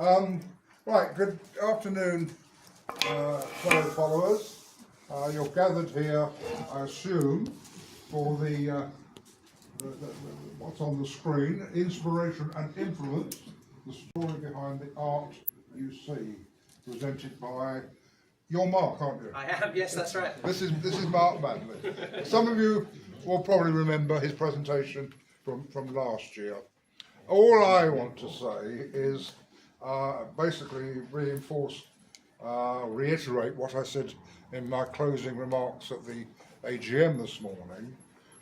Right, good afternoon, fellow followers. You're gathered here, I assume, for the what's on the screen, Inspiration and Influence, the story behind the art you see, presented by... You're Mark, aren't you? I am, yes, that's right. This is Mark Manley. Some of you will probably remember his presentation from last year. All I want to say is basically reiterate what I said in my closing remarks at the AGM this morning,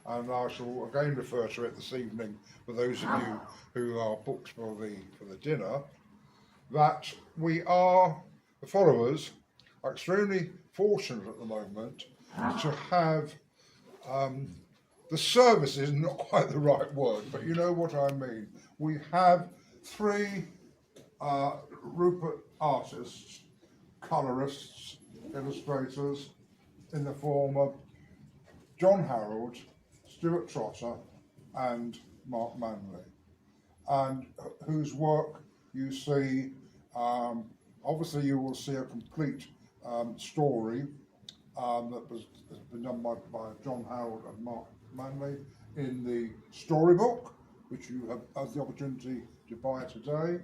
and I shall again refer to it this evening for those of you who are booked for the dinner, that we are, the followers, are extremely fortunate at the moment to have the service is not quite the right word, but you know what I mean. We have three Rupert artists, colourists, illustrators, in the form of John Harold, Stuart Trotter and Mark Manley, and whose work you see, obviously you will see a complete story that has been done by John Harold and Mark Manley in the storybook, which you have had the opportunity to buy today,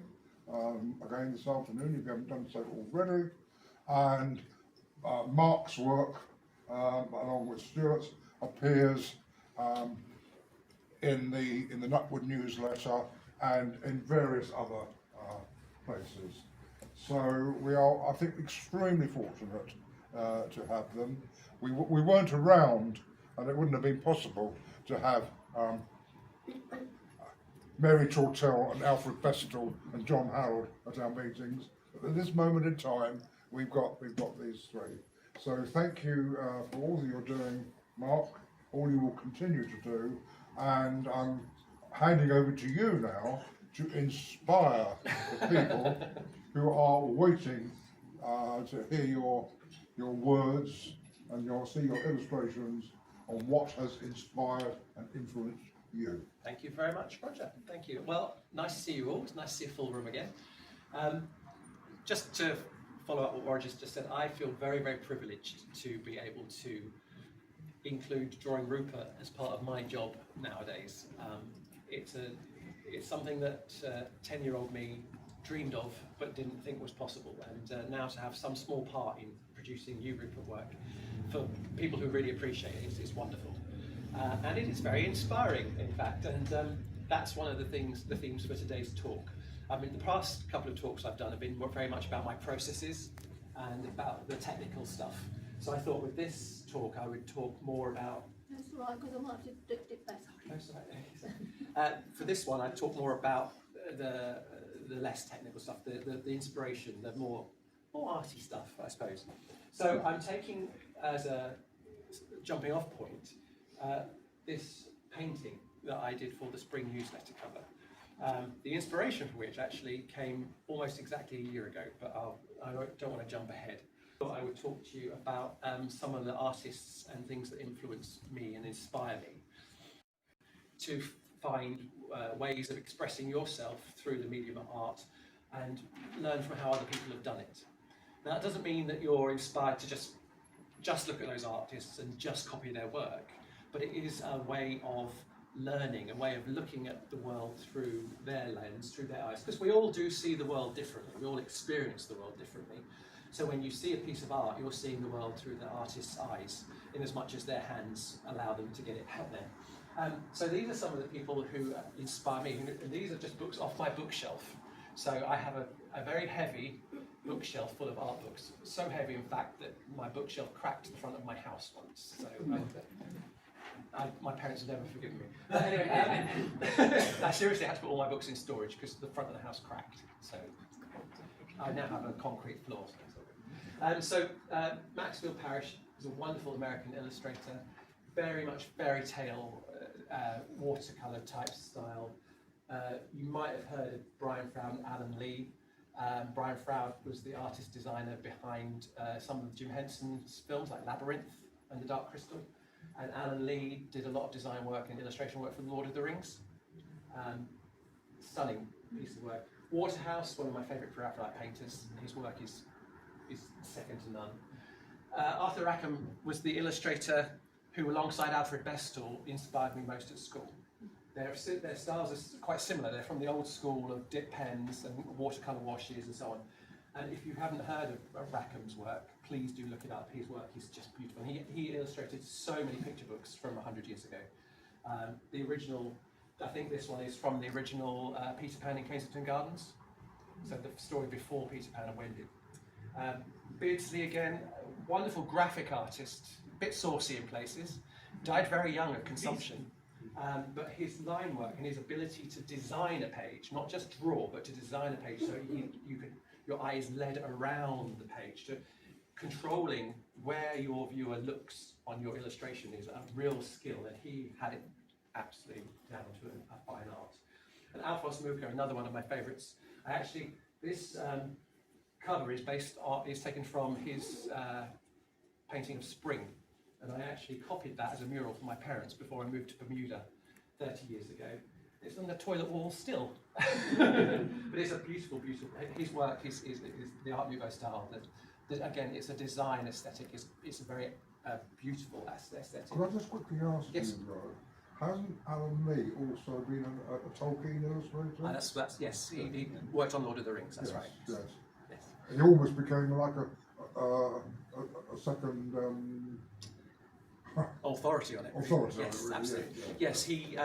again this afternoon if you haven't done so already, and Mark's work along with Stuart's appears in the Nutwood Newsletter and in various other places. So we are, I think, extremely fortunate to have them. We weren't around, and it wouldn't have been possible to have Mary Tortell and Alfred Bestel and John Harold at our meetings. But at this moment in time, we've got these three. So thank you for all that you're doing, Mark, all you will continue to do, and I'm handing over to you now to inspire the people who are waiting to hear your words and see your illustrations on what has inspired and influenced you. Thank you very much, Roger. Thank you. Well, nice to see you all. It's nice to see a full room again. Just to follow up what Roger's just said, I feel very, very privileged to be able to include drawing Rupert as part of my job nowadays. It's something that 10-year-old me dreamed of but didn't think was possible, and now to have some small part in producing new Rupert work for people who really appreciate it is wonderful. And it is very inspiring, in fact, and that's one of the themes for today's talk. I mean, the past couple of talks I've done have been very much about my processes and about the technical stuff. So I thought with this talk I would talk more about... That's right, because I might have to dip back. For this one I'd talk more about the less technical stuff, the inspiration, the more arty stuff, I suppose. So I'm taking as a jumping off point this painting that I did for the spring newsletter cover. The inspiration for which actually came almost exactly a year ago, but I don't want to jump ahead. I would talk to you about some of the artists and things that influence me and inspire me to find ways of expressing yourself through the medium of art and learn from how other people have done it. Now, that doesn't mean that you're inspired to just look at those artists and just copy their work, but it is a way of learning, a way of looking at the world through their lens, through their eyes, because we all do see the world differently, we all experience the world differently. So when you see a piece of art, you're seeing the world through the artist's eyes, in as much as their hands allow them to get it out there. So these are some of the people who inspire me, and these are just books off my bookshelf. So I have a very heavy bookshelf full of art books, so heavy in fact that my bookshelf cracked in front of my house once. So my parents have never forgiven me. But anyway, I seriously had to put all my books in storage because the front of the house cracked. So I now have a concrete floor. So Maxfield Parrish is a wonderful American illustrator, very much fairy tale, watercolour type style. You might have heard of Brian Froud and Alan Lee. Brian Froud was the artist designer behind some of Jim Henson's films like Labyrinth and The Dark Crystal, and Alan Lee did a lot of design work and illustration work for The Lord of the Rings. Stunning piece of work. Waterhouse, one of my favourite graphite painters. His work is second to none. Arthur Rackham was the illustrator who, alongside Alfred Bestall, inspired me most at school. Their styles are quite similar. They're from the old school of dip pens and watercolour washes and so on. And if you haven't heard of Rackham's work, please do look it up. His work is just beautiful. He illustrated so many picture books from 100 years ago. The original, I think this one is from the original Peter Pan in Kensington Gardens. So the story before Peter Pan and Wendy. Beardsley again, wonderful graphic artist, a bit saucy in places, died very young of consumption. But his line work and his ability to design a page, not just draw, but to design a page so your eye is led around the page, to controlling where your viewer looks on your illustration is a real skill, and he had it absolutely down to a fine art. And Alphonse Mucha, another one of my favourites. This cover is taken from his painting of Spring, and I actually copied that as a mural for my parents before I moved to Bermuda 30 years ago. It's on the toilet wall still. But it's a beautiful, beautiful, his work is the Art Nouveau style. That again, it's a design aesthetic, it's a very beautiful aesthetic. Could I just quickly ask Yes. you, though, hasn't Alan Lee also been a Tolkien illustrator? Yes, he worked on Lord of the Rings, that's right. Yes. Yes. He almost became like a second Authority on it. authority. Yes, really, absolutely. yeah. Yes, he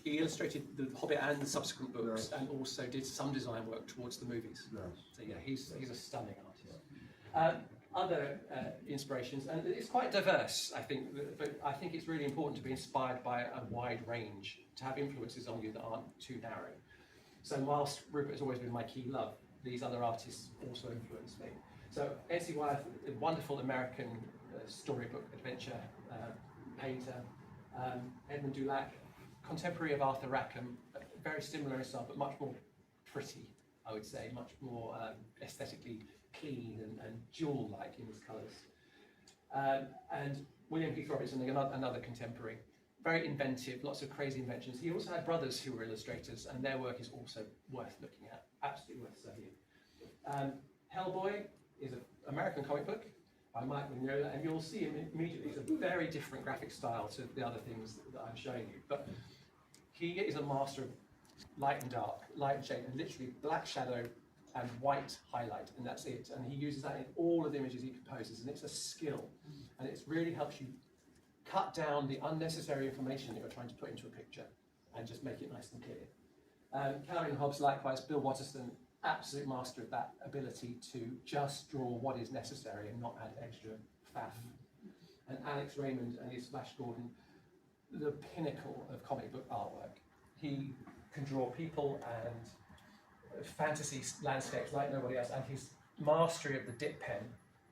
illustrated The Hobbit and the subsequent books, Yes. and also did some design work towards the movies. Yes. So yeah, he's a stunning artist. Other inspirations, and it's quite diverse, I think, but I think it's really important to be inspired by a wide range, to have influences on you that aren't too narrow. So whilst Rupert has always been my key love, these other artists also influenced me. So N.C. Wyeth, a wonderful American storybook adventure painter. Edmund Dulac, contemporary of Arthur Rackham, very similar in style, but much more pretty, I would say, much more aesthetically clean and jewel-like in his colours. And William Keith Robertson, another contemporary, very inventive, lots of crazy inventions. He also had brothers who were illustrators, and their work is also worth looking at, absolutely worth studying. Hellboy is an American comic book by Mark Manley, and you'll see him immediately. It's a very different graphic style to the other things that I'm showing you, but he is a master of light and dark, light and shade, and literally black shadow and white highlight, and that's it. And he uses that in all of the images he composes, and it's a skill, and it really helps you cut down the unnecessary information that you're trying to put into a picture and just make it nice and clear. Calvin Hobbes, likewise. Bill Watterson, absolute master of that ability to just draw what is necessary and not add extra faff. And Alex Raymond and his Flash Gordon, the pinnacle of comic book artwork. He can draw people and fantasy landscapes like nobody else, and his mastery of the dip pen,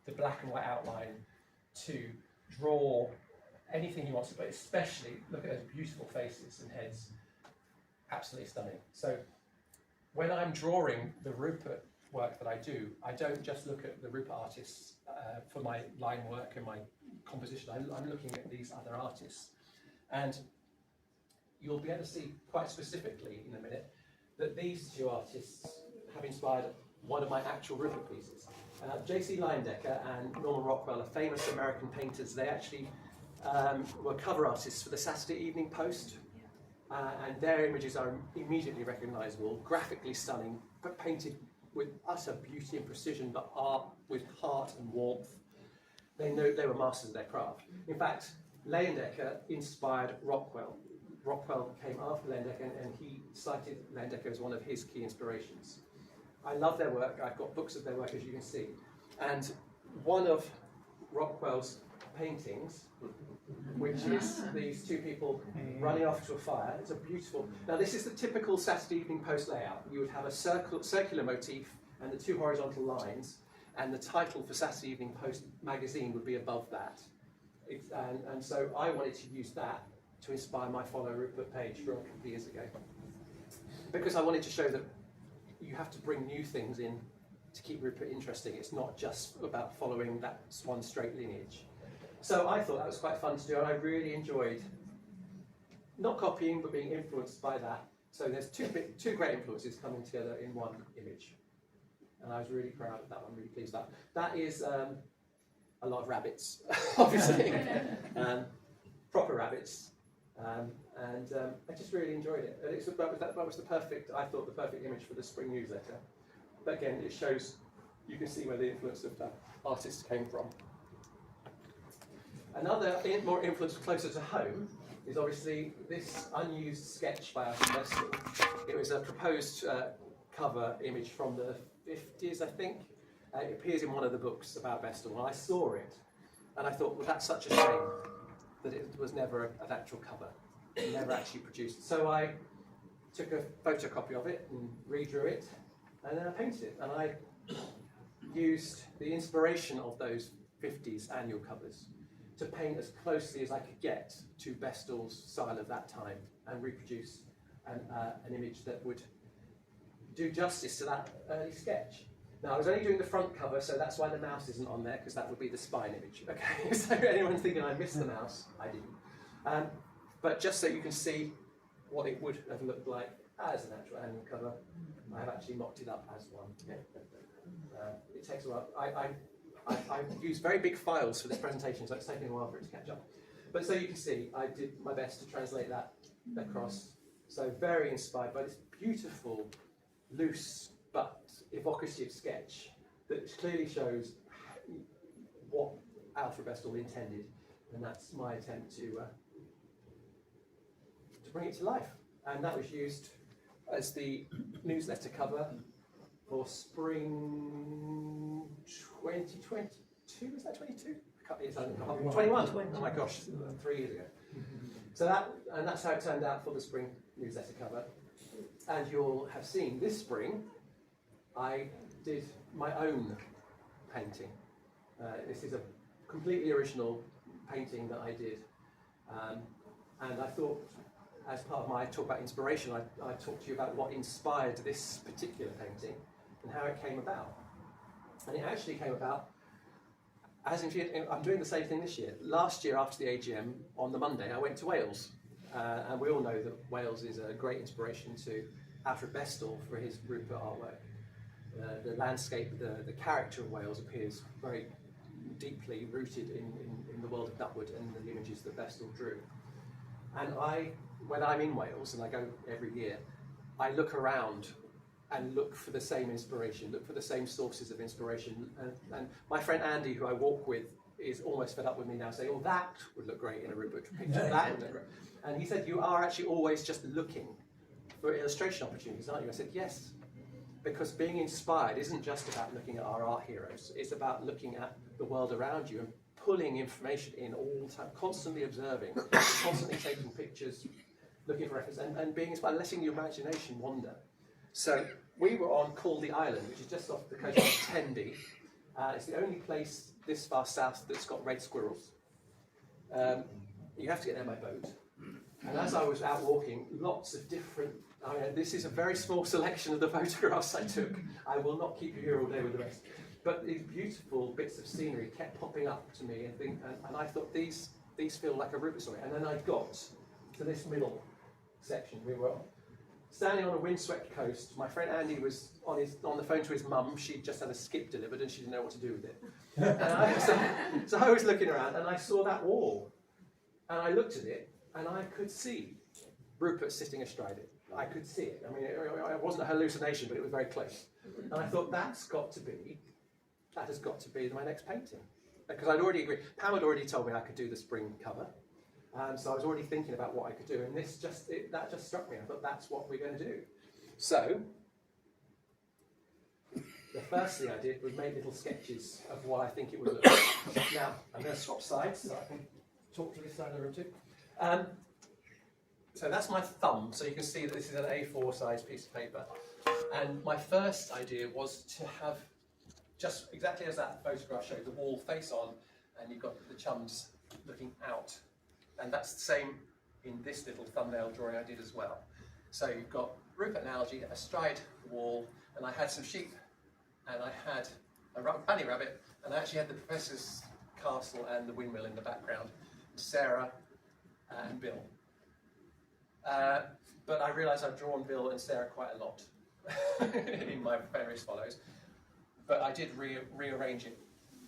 the black and white outline, to draw anything he wants to, but especially look at those beautiful faces and heads. Absolutely stunning. So when I'm drawing the Rupert work that I do, I don't just look at the Rupert artists for my line work and my composition. I'm looking at these other artists. And you'll be able to see quite specifically in a minute that these two artists have inspired one of my actual Rupert pieces. J.C. Leyendecker and Norman Rockwell are famous American painters. They actually were cover artists for the Saturday Evening Post. And their images are immediately recognisable, graphically stunning, but painted with utter beauty and precision, but art with heart and warmth. They were masters of their craft. In fact, Leyendecker inspired Rockwell. Rockwell came after Leyendecker, and he cited Leyendecker as one of his key inspirations. I love their work. I've got books of their work, as you can see. And one of Rockwell's paintings, which is these two people running off to a fire. It's a beautiful... Now, this is the typical Saturday Evening Post layout. You would have a circular motif and the two horizontal lines, and the title for Saturday Evening Post magazine would be above that. And so I wanted to use that to inspire my Follow Rupert page from a couple of years ago. Because I wanted to show that you have to bring new things in to keep Rupert interesting. It's not just about following that one straight lineage. So I thought that was quite fun to do, and I really enjoyed not copying but being influenced by that So there's two great influences coming together in one image. And I was really proud of that one, really pleased with that. That is a lot of rabbits, obviously, proper rabbits. I just really enjoyed it. And that was the perfect, I thought, the perfect image for the spring newsletter. But again, it shows, you can see where the influence of the artist came from. Another more influence closer to home is obviously this unused sketch by Alfred Vestal. It was a proposed cover image from the 50s, I think. It appears in one of the books about Vestal, and I saw it, and I thought, well, that's such a shame that it was never an actual cover, never actually produced. So I took a photocopy of it and redrew it, and then I painted it, and I used the inspiration of those 50s annual covers to paint as closely as I could get to Vestal's style of that time and reproduce an image that would do justice to that early sketch. Now, I was only doing the front cover, so that's why the mouse isn't on there, because that would be the spine image. Okay, so anyone's thinking I missed the mouse, I didn't. But just so you can see what it would have looked like as an actual annual cover, I have actually mocked it up as one. It takes a while. I used very big files for this presentation, so it's taken a while for it to catch up. But so you can see, I did my best to translate that across. So very inspired by this beautiful, loose but evocative sketch that clearly shows what Alfred Vestal intended, and that's my attempt to bring it to life. And that was used as the newsletter cover for spring 2022, was that 22? 21. Oh my gosh, 3 years ago. So that's how it turned out for the spring newsletter cover. And you'll have seen this spring, I did my own painting. This is a completely original painting that I did. And I thought, as part of my talk about inspiration, I talked to you about what inspired this particular painting and how it came about. And it actually came about, I'm doing the same thing this year. Last year after the AGM, on the Monday, I went to Wales. And we all know that Wales is a great inspiration to Alfred Vestal for his Rupert artwork. The landscape, the character of Wales appears very deeply rooted in the world of Nutwood and the images that Vestal drew. And when I'm in Wales, and I go every year, I look around and look for the same inspiration, look for the same sources of inspiration. And my friend Andy, who I walk with, is almost fed up with me now, saying, "Oh, that would look great in a Rupert picture, that would look great." And he said, "You are actually always just looking for illustration opportunities, aren't you?" I said, "Yes, because being inspired isn't just about looking at our art heroes, it's about looking at the world around you and pulling information in all the time, constantly observing, constantly taking pictures, looking for reference, and being inspired, letting your imagination wander." So we were on Caldy Island, which is just off the coast of Tenby. It's the only place this far south that's got red squirrels. You have to get there by boat. And as I was out walking, lots of different, this is a very small selection of the photographs I took. I will not keep you here all day with the rest. But these beautiful bits of scenery kept popping up to me, and I thought these feel like a Rupert story. And then I got to this middle section. We were standing on a windswept coast. My friend Andy was on the phone to his mum. She'd just had a skip delivered and she didn't know what to do with it. And so I was looking around and I saw that wall. And I looked at it and I could see Rupert sitting astride it. I could see it. I mean, it wasn't a hallucination, but it was very close. And I thought, that has got to be my next painting. Because I'd already agreed. Pam had already told me I could do the spring cover. So I was already thinking about what I could do, and that just struck me. I thought, that's what we're going to do. So the first thing I did was make little sketches of what I think it would look like. Now, I'm going to swap sides so I can talk to this side of the room too. So that's my thumb, so you can see that this is an A4 size piece of paper. And my first idea was to have, just exactly as that photograph showed, the wall face on, and you've got the chums looking out. And that's the same in this little thumbnail drawing I did as well. So you've got Rupert and Algae astride the wall, and I had some sheep, and I had a bunny rabbit, and I actually had the professor's castle and the windmill in the background, Sarah and Bill. But I realise I've drawn Bill and Sarah quite a lot in my various follows. But I did rearrange it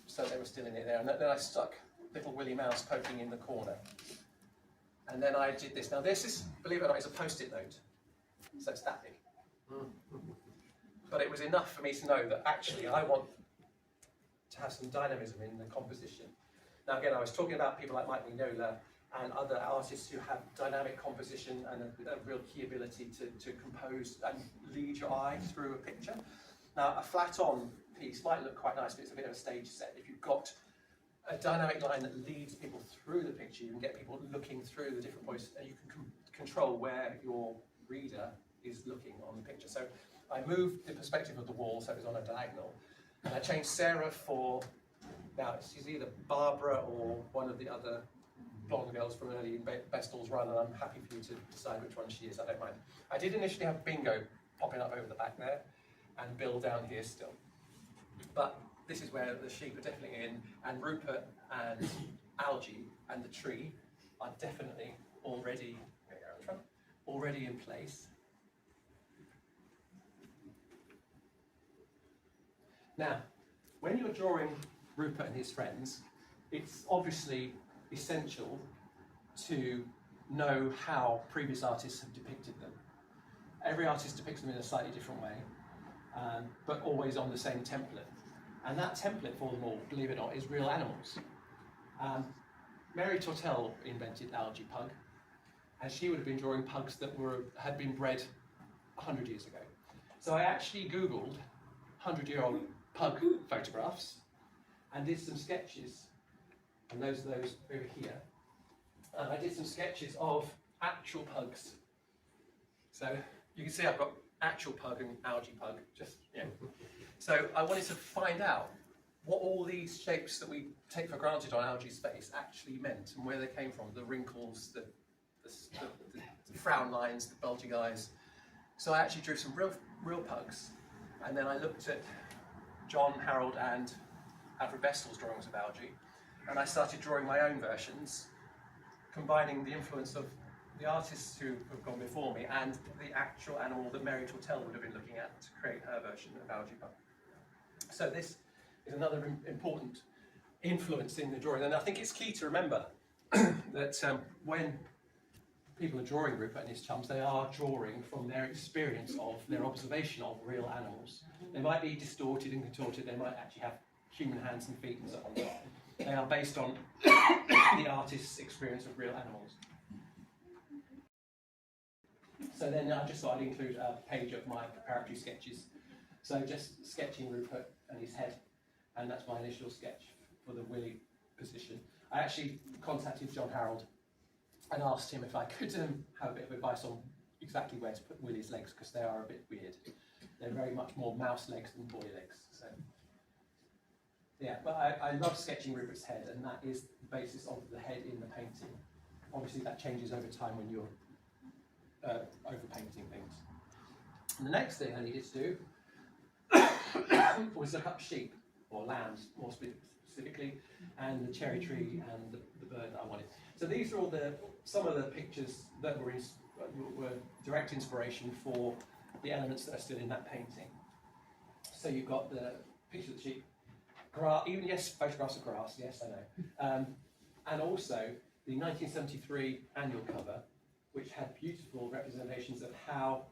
so they were still in it there. And then I stuck little Willie Mouse poking in the corner. And then I did this. Now this is, believe it or not, is a post-it note. So it's that big. But it was enough for me to know that actually I want to have some dynamism in the composition. Now again, I was talking about people like Mike Mignola and other artists who have dynamic composition and a real key ability to compose and lead your eye through a picture. Now a flat-on piece might look quite nice, but it's a bit of a stage set. If you've got a dynamic line that leads people through the picture, you can get people looking through the different points, and you can control where your reader is looking on the picture. So I moved the perspective of the wall so it was on a diagonal, and I changed Sarah for, now she's either Barbara or one of the other blonde girls from early in Bestall's run, and I'm happy for you to decide which one she is, I don't mind. I did initially have Bingo popping up over the back there, and Bill down here still. But this is where the sheep are definitely in, and Rupert and Algae and the tree are definitely already in place. Now, when you're drawing Rupert and his friends, it's obviously essential to know how previous artists have depicted them. Every artist depicts them in a slightly different way, but always on the same template. And that template for them all, believe it or not, is real animals. Mary Tortel invented Algae Pug, and she would have been drawing pugs that had been bred 100 years ago. So I actually Googled 100-year-old pug photographs and did some sketches, and those over here. And I did some sketches of actual pugs. So you can see I've got actual pug and Algae Pug, just, yeah. So I wanted to find out what all these shapes that we take for granted on Algae's face actually meant, and where they came from, the wrinkles, the frown lines, the bulging eyes. So I actually drew some real pugs, and then I looked at John, Harold and Alfred Bestall's drawings of Algae, and I started drawing my own versions, combining the influence of the artists who have gone before me and the actual animal that Mary Tortel would have been looking at to create her version of Algae Pug. So this is another important influence in the drawing, and I think it's key to remember that when people are drawing Rupert and his chums, they are drawing from their experience of, their observation of real animals. They might be distorted and contorted, they might actually have human hands and feet and so on. They are based on the artist's experience of real animals. So then I just thought I'd include a page of my preparatory sketches. So just sketching Rupert and his head, and that's my initial sketch for the Willie position. I actually contacted John Harold and asked him if I could have a bit of advice on exactly where to put Willie's legs, because they are a bit weird. They're very much more mouse legs than boy legs. So yeah, but I love sketching Rupert's head, and that is the basis of the head in the painting. Obviously that changes over time when you're overpainting things. And the next thing I needed to do was look up sheep, or lambs more specifically, and the cherry tree and the bird that I wanted. So these are all some of the pictures that were direct inspiration for the elements that are still in that painting. So you've got the picture of the sheep, grass, even yes, photographs of grass, yes I know, and also the 1973 annual cover, which had beautiful representations of how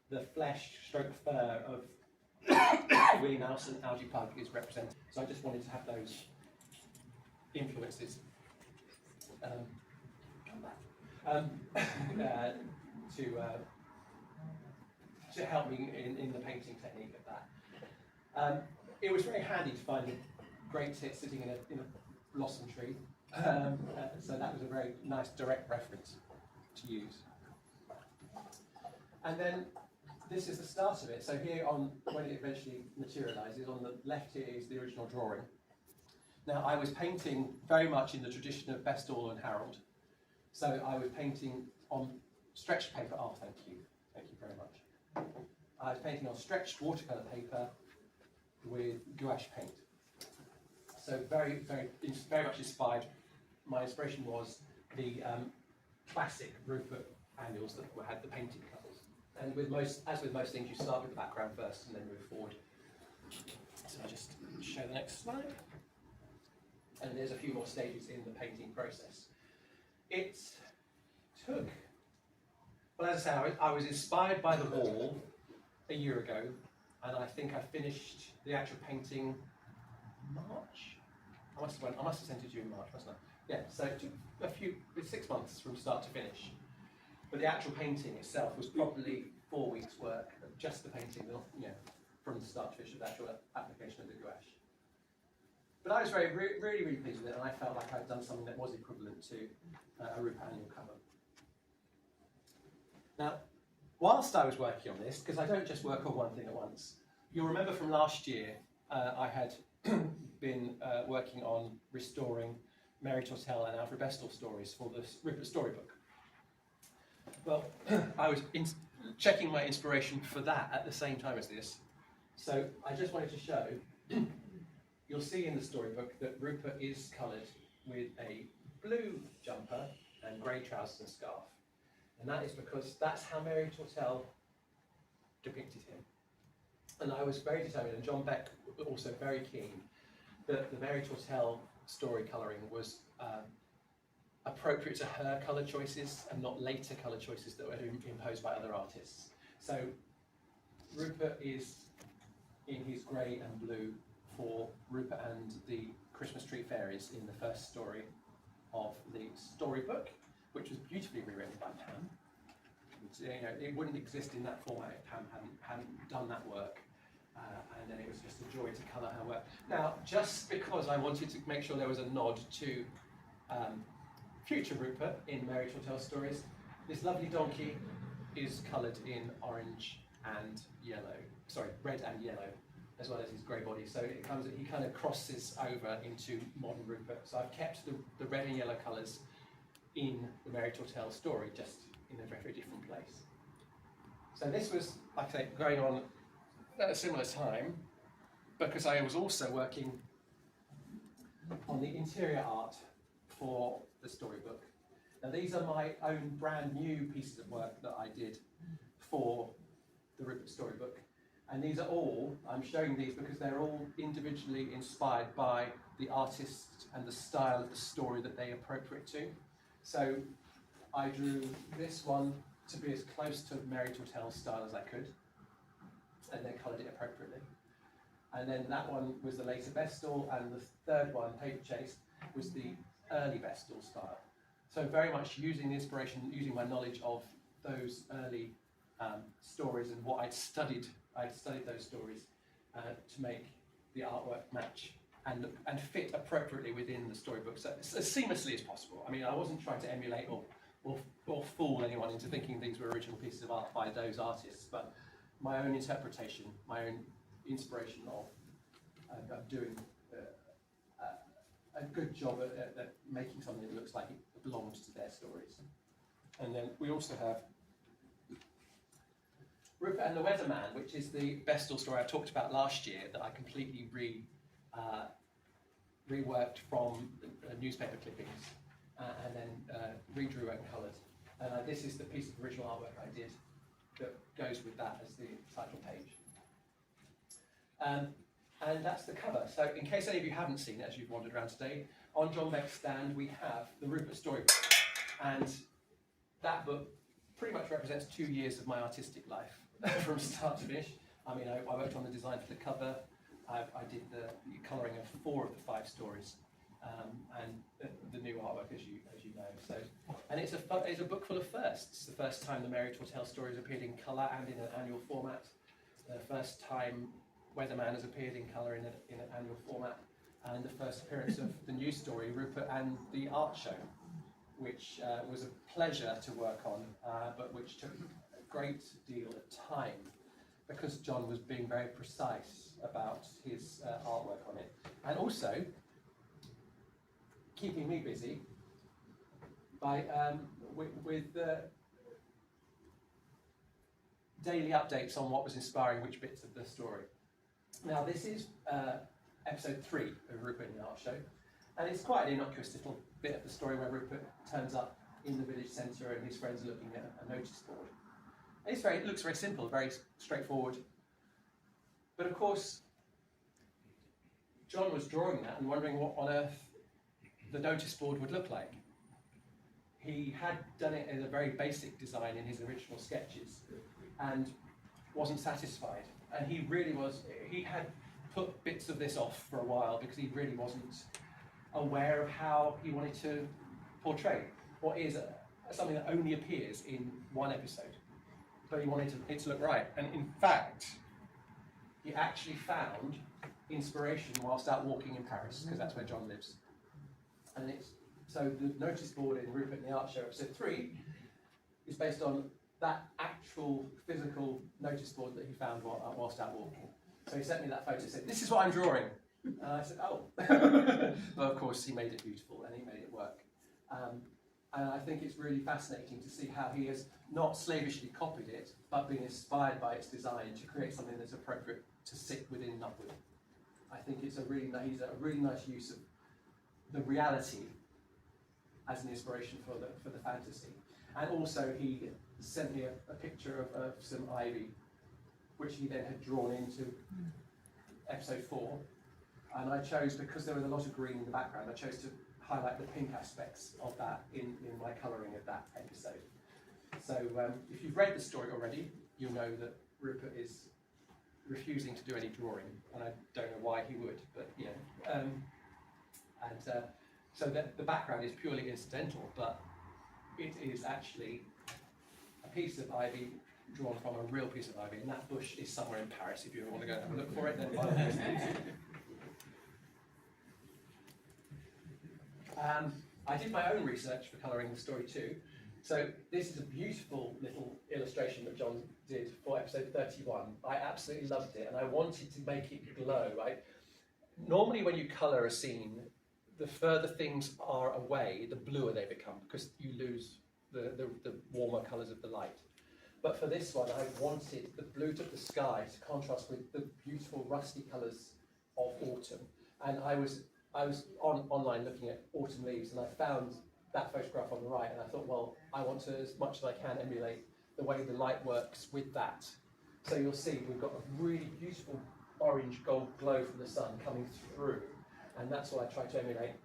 the flesh stroke fur of Willie Mouse and Algae Pug is represented. So I just wanted to have those influences to help me in the painting technique of that. It was very handy to find a great tit sitting in a blossom tree, so that was a very nice direct reference to use. And then this is the start of it. So here when it eventually materialises, on the left here is the original drawing. Now I was painting very much in the tradition of Bestall and Harold. So I was painting on stretched paper. Oh, thank you very much. I was painting on stretched watercolour paper with gouache paint. So very much inspired. My inspiration was the classic Rupert annuals that had the painted covers. And as with most things, you start with the background first and then move forward. So I'll just show the next slide. And there's a few more stages in the painting process. It took, well, as I say, I was inspired by the wall a year ago, and I think I finished the actual painting March. I must have sent it to you in March, mustn't I? Yeah, so it took 6 months from start to finish. But the actual painting itself was probably 4 weeks' work of just the painting, from the start to finish of the actual application of the gouache. But I was really pleased with it, and I felt like I'd done something that was equivalent to a Rupert annual cover. Now, whilst I was working on this, because I don't just work on one thing at once, you'll remember from last year I had been working on restoring Mary Tortel and Alfred Bestel stories for the Rupert Story book. Well, I was checking my inspiration for that at the same time as this, so I just wanted to show. You'll see in the storybook that Rupert is coloured with a blue jumper and grey trousers and scarf. And that is because that's how Mary Tortel depicted him. And I was very determined, and John Beck was also very keen, that the Mary Tortel story colouring was appropriate to her colour choices and not later colour choices that were imposed by other artists. So Rupert is in his grey and blue for Rupert and the Christmas Tree Fairies in the first story of the storybook, which was beautifully rewritten by Pam. It wouldn't exist in that format if Pam hadn't done that work, and then it was just a joy to colour her work. Now, just because I wanted to make sure there was a nod to future Rupert in Mary Tortel's stories, this lovely donkey is coloured in red and yellow, as well as his grey body. So he kind of crosses over into modern Rupert. So I've kept the red and yellow colours in the Mary Tortel story, just in a very different place. So this was, like I say, going on at a similar time, because I was also working on the interior art for the storybook. Now these are my own brand new pieces of work that I did for the Rupert storybook. And these are all, I'm showing these because they're all individually inspired by the artist and the style of the story that they appropriate to. So I drew this one to be as close to Mary Tortel's style as I could, and then coloured it appropriately. And then that one was the later Bestel, and the third one, Paper Chase, was the early Bestel style. So very much using the inspiration, using my knowledge of those early stories and what I'd studied those stories to make the artwork match and fit appropriately within the storybook, so as seamlessly as possible. I mean, I wasn't trying to emulate or fool anyone into thinking these were original pieces of art by those artists, but my own interpretation, my own inspiration of doing a good job at making something that looks like it belongs to their stories. And then we also have Rupert and the Weatherman, which is the Bestel story I talked about last year that I completely reworked from newspaper clippings and then redrew and coloured. And this is the piece of original artwork I did that goes with that as the title page. And that's the cover. So in case any of you haven't seen it as you've wandered around today, on John Beck's stand we have the Rupert Story book. And that book pretty much represents 2 years of my artistic life from start to finish. I mean, I worked on the design for the cover. I did the colouring of 4 of the 5 stories, and the new artwork, as you know. So, and it's a book full of firsts. The first time the Mary Tortel stories appeared in colour and in an annual format. The first time Weatherman has appeared in colour in an annual format, and the first appearance of the new story, Rupert and the Art Show, which was a pleasure to work on, but which took a great deal of time because John was being very precise about his artwork on it, and also keeping me busy by with daily updates on what was inspiring which bits of the story. Now this is episode 3 of Rupert and the Art Show, and it's quite an innocuous little bit of the story where Rupert turns up in the village centre, and his friends are looking at a notice board. It looks very simple, very straightforward. But of course, John was drawing that and wondering what on earth the notice board would look like. He had done it as a very basic design in his original sketches and wasn't satisfied. And he had put bits of this off for a while because he really wasn't aware of how he wanted to portray what is something that only appears in one episode. But he wanted it to look right. And in fact, he actually found inspiration whilst out walking in Paris, because that's where John lives. And so the notice board in Rupert and the Art Show episode 3 is based on that actual physical notice board that he found whilst out walking. So he sent me that photo and said, "This is what I'm drawing." And I said, "Oh." But of course he made it beautiful and he made it work. And I think it's really fascinating to see how he has not slavishly copied it, but been inspired by its design to create something that's appropriate to sit within Nutwood. I think he's a really nice use of the reality as an inspiration for the fantasy. And also he sent me a picture of some ivy, which he then had drawn into episode 4. And I chose, because there was a lot of green in the background, I chose to highlight the pink aspects of that in my colouring of that episode. So if you've read the story already, you'll know that Rupert is refusing to do any drawing, and I don't know why he would, but you know. So the background is purely incidental, but it is actually a piece of ivy drawn from a real piece of ivy, and that bush is somewhere in Paris. If you ever want to go and have a look for it, then by all means. I did my own research for colouring the story too. So this is a beautiful little illustration that John did for episode 31. I absolutely loved it, and I wanted to make it glow. Normally when you colour a scene, the further things are away, the bluer they become, because you lose the warmer colours of the light. But for this one, I wanted the blue of the sky to contrast with the beautiful rusty colours of autumn. And I was online looking at autumn leaves, and I found that photograph on the right, and I thought, well, I want to, as much as I can, emulate the way the light works with that. So you'll see we've got a really beautiful orange gold glow from the sun coming through, and that's what I try to emulate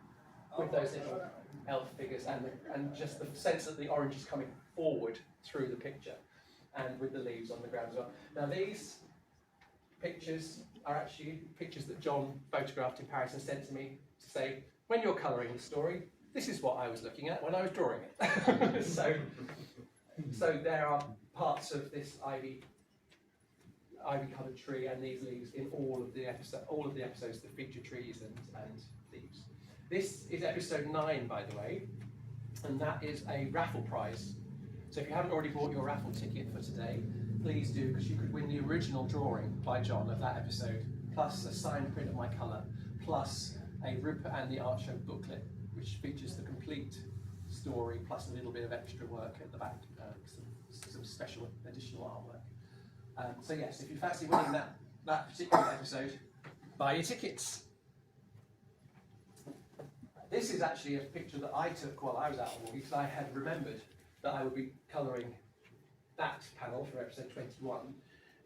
with those little elf figures, and just the sense that the orange is coming forward through the picture, and with the leaves on the ground as well. Now these pictures are actually pictures that John photographed in Paris and sent to me to say, when you're colouring the story, this is what I was looking at when I was drawing it. so there are parts of this ivy-coloured tree and these leaves in all of the episodes that feature trees and leaves. This is episode 9, by the way, and that is a raffle prize. So if you haven't already bought your raffle ticket for today, please do, because you could win the original drawing by John of that episode, plus a signed print of my colour, plus a Rupert and the Art Show booklet, which features the complete story, plus a little bit of extra work at the back, some special additional artwork. So yes, if you fancy winning that particular episode, buy your tickets. This is actually a picture that I took while I was out on walking, because I had remembered that I would be colouring that panel for episode 21,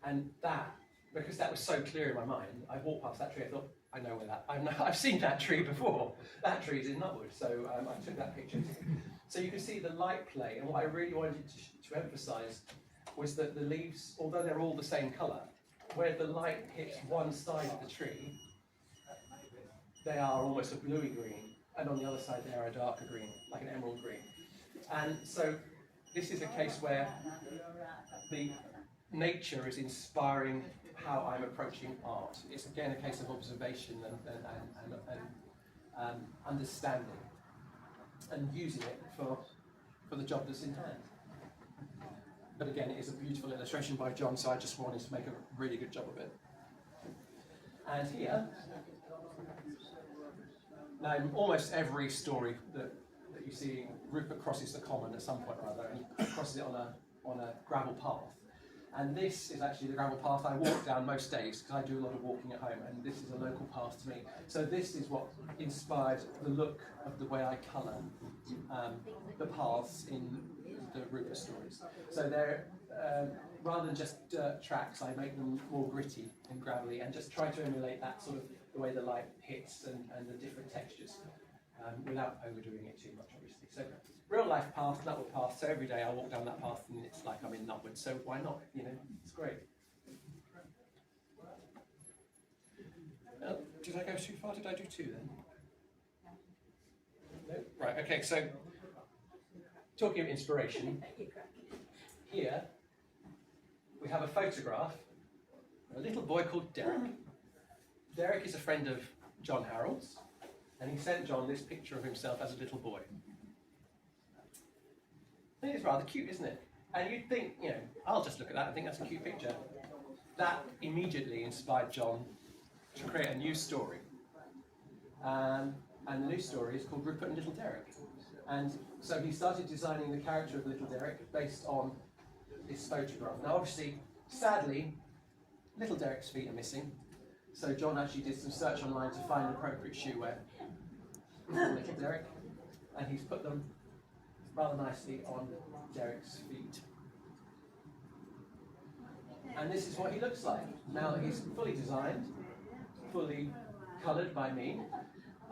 and that, because that was so clear in my mind, I walked past that tree, I thought, I know where that, I've seen that tree before. That tree is in Nutwood, so I took that picture. So you can see the light play, and what I really wanted to emphasise was that the leaves, although they're all the same colour, where the light hits one side of the tree, they are almost a bluey green, and on the other side they are a darker green, like an emerald green. And so this is a case where the nature is inspiring how I'm approaching art. It's again a case of observation and understanding, and using it for the job that's in hand. But again, it is a beautiful illustration by John, so I just wanted to make a really good job of it. And here, now in almost every story that you see, Rupert crosses the common at some point or other, and he crosses it on a gravel path. And this is actually the gravel path I walk down most days because I do a lot of walking at home, and this is a local path to me. So this is what inspired the look of the way I colour the paths in the Rupert stories. So they're, rather than just dirt tracks, I make them more gritty and gravelly and just try to emulate that sort of the way the light hits and the different textures without overdoing it too much, obviously. So real life path, Nutwood path, so every day I walk down that path and it's like I'm in Nutwood, so why not, you know, it's great. Did I go too far? Did I do 2 then? No? Right, okay, so talking of inspiration, here we have a photograph of a little boy called Derek. Derek is a friend of John Harold's, and he sent John this picture of himself as a little boy. I think it's rather cute, isn't it? And you'd think, you know, I'll just look at that and think that's a cute picture. That immediately inspired John to create a new story. And the new story is called Rupert and Little Derek. And so he started designing the character of Little Derek based on this photograph. Now obviously, sadly, Little Derek's feet are missing. So John actually did some search online to find an appropriate shoe wear for Little Derek. And he's put them rather nicely on Derek's feet. And this is what he looks like. Now that he's fully designed, fully coloured by me.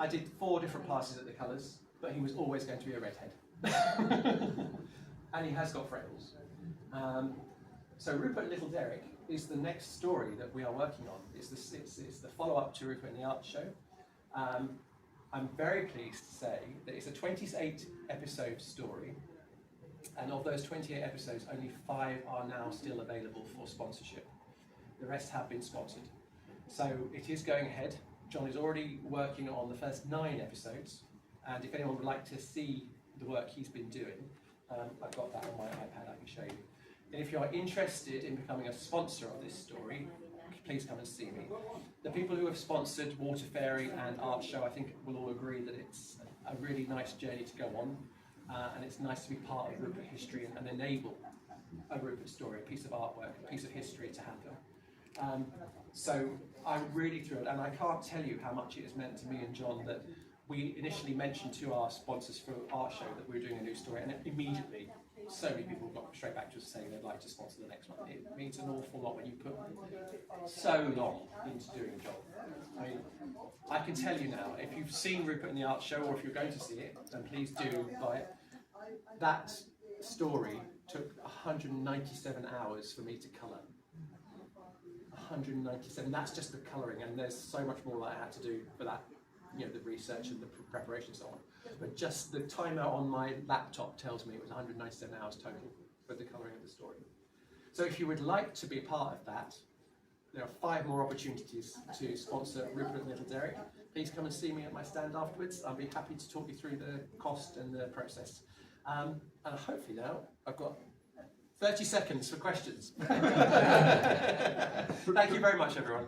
I did 4 different passes at the colours, but he was always going to be a redhead. And he has got freckles. So Rupert and Little Derek is the next story that we are working on. It's the follow-up to Rupert and the Art Show. I'm very pleased to say that it's a 28 episode story, and of those 28 episodes, only 5 are now still available for sponsorship. The rest have been sponsored. So it is going ahead. John is already working on the first 9 episodes, and if anyone would like to see the work he's been doing, I've got that on my iPad, I can show you. And if you are interested in becoming a sponsor of this story, please come and see me. The people who have sponsored Water Fairy and Art Show, I think, will all agree that it's a really nice journey to go on, and it's nice to be part of Rupert history and enable a Rupert story, a piece of artwork, a piece of history to happen. So I'm really thrilled, and I can't tell you how much it has meant to me and John that we initially mentioned to our sponsors for Art Show that we were doing a new story, and immediately so many people got straight back to us saying they'd like to sponsor the next one. It means an awful lot when you put so long into doing a job. I mean, I can tell you now, if you've seen Rupert in the Art Show, or if you're going to see it, then please do buy it. That story took 197 hours for me to colour. 197, that's just the colouring, and there's so much more that I had to do for that, you know, the research and the preparation and so on. But just the timer on my laptop tells me it was 197 hours total for the colouring of the story. So if you would like to be a part of that, there are 5 more opportunities to sponsor Rupert and Little Derek. Please come and see me at my stand afterwards. I'll be happy to talk you through the cost and the process. And hopefully now I've got 30 seconds for questions. Thank you very much, everyone.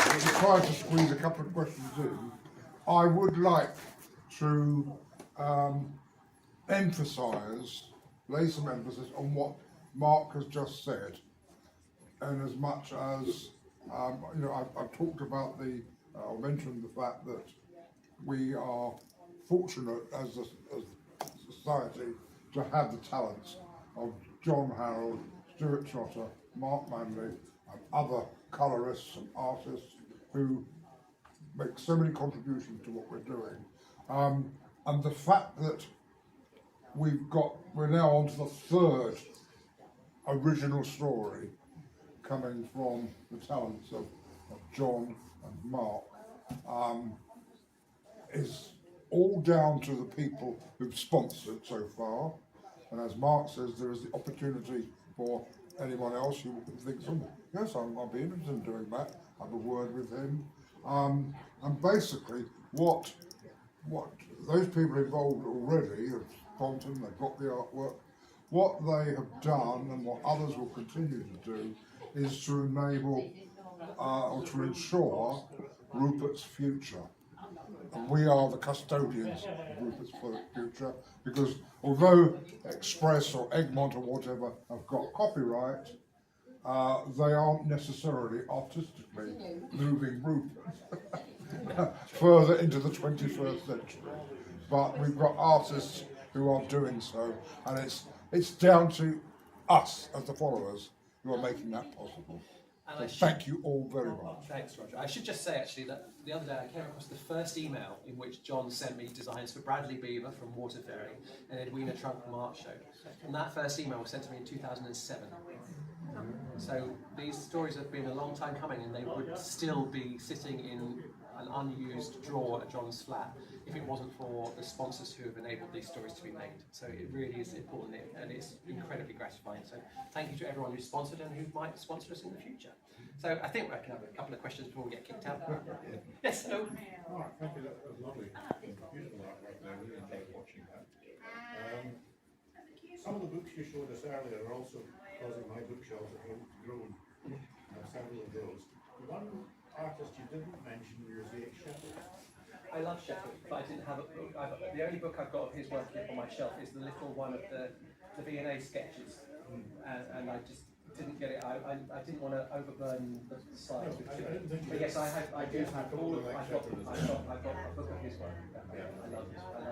To try to squeeze a couple of questions in, I would like to lay some emphasis on what Mark has just said, and as much as you know, I've talked about I mentioned the fact that we are fortunate as a society to have the talents of John Harold, Stuart Trotter, Mark Manley, and other colourists and artists who make so many contributions to what we're doing. And the fact that we're now on to the 3rd original story coming from the talents of John and Mark, is all down to the people who've sponsored so far. And as Mark says, there is the opportunity for anyone else who thinks, oh, yes, I'll be interested in doing that, have a word with him. And basically, what those people involved already have sponsored, they've got the artwork, what they have done and what others will continue to do is to enable or to ensure Rupert's future. And we are the custodians of Rupert's future, because although Express or Egmont or whatever have got copyright, they aren't necessarily artistically moving Rupert further into the 21st century. But we've got artists who are doing so, and it's down to us as the followers who are making that possible. So thank you all very much. Thanks, Roger. I should just say actually that the other day I came across the first email in which John sent me designs for Bradley Beaver from Waterfairy and Edwina Trunk from Art Show. And that first email was sent to me in 2007. So these stories have been a long time coming, and they would still be sitting in an unused drawer at John's flat if it wasn't for the sponsors who have enabled these stories to be made. So it really is important, and it's incredibly gratifying. So thank you to everyone who's sponsored and who might sponsor us in the future. So I think I can have a couple of questions before we get kicked out. Yes, hello. Mark, thank you. That was lovely. Beautiful artwork there. Really enjoyed watching that. Some of the books you showed us earlier are also causing my bookshelves at home to groan. I have several of those. One artist you didn't mention was H. Shepard. I love Shepard, but I didn't have a book. The only book I've got of his work here on my shelf is the little one of the V&A sketches, and I just didn't get it. I didn't want to overburden the slides with too much. But yes, I do have all of. I've got a book of his work. I love his work.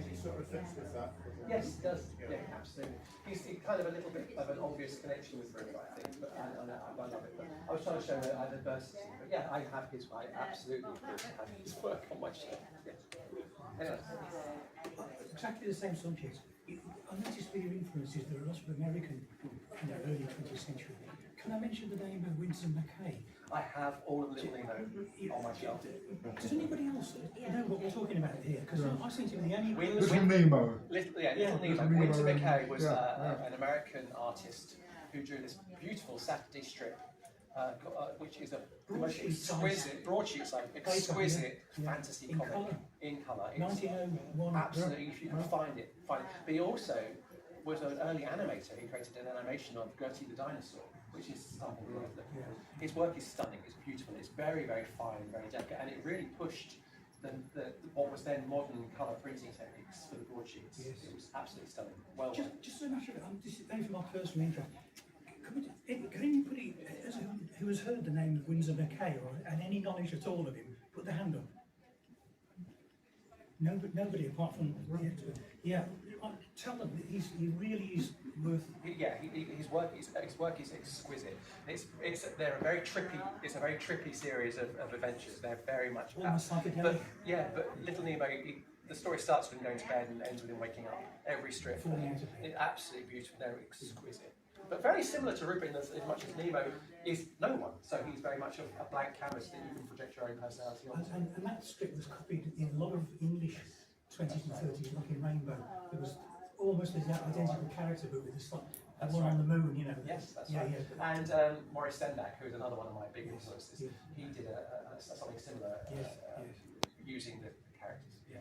He sort of fits with that. Yes, he does. Yeah, absolutely. He's kind of a little bit of an obvious connection with Rupert, I think, but I love it. But I was trying to show diversity, but yeah, I have his. I absolutely have his work on my shelf. Yeah. Anyway. Exactly the same subject. I noticed with your influences there are lots of American in the early 20th century. Can I mention the name of Winsor McCay? I have all of Little Nemo on my shelf. Does anybody else know what we're talking about here? Because I seem to be the only Little Nemo. Little Nemo. Winsor McCay was an American artist who drew this beautiful Saturday strip, which is a exquisite broadsheet size, exquisite fantasy comic in colour. 1901. Absolutely, if you can find it, find it. But he also was an early animator. He created an animation of Gertie the dinosaur, which is stunning. His work is stunning. It's beautiful. It's very, very fine, very delicate, and it really pushed what was then modern colour printing techniques for the broadsheets. Yes. It was absolutely stunning. Well, just a matter of this is only for my personal interest. Can anybody who has heard the name of Winsor McCay and any knowledge at all of him put their hand up? Nobody apart from tell them that he really is worth. Yeah, his work is exquisite. They're a very trippy. It's a very trippy series of adventures. They're very much almost psychedelic. But Little Nemo. The story starts with him going to bed and ends with him waking up. Every strip. It's absolutely beautiful. They're exquisite. But very similar to Rupert in as much as Nemo is no one. So he's very much a blank canvas that you can project your own personality on. And that strip was copied in a lot of English 20s and 30s, like in Rainbow. It was almost an identical character, but with a one on the moon, you know. Yes, that's right. Yeah. And Maurice Sendak, who's another one of my big influences, he did something similar using the characters. Yeah.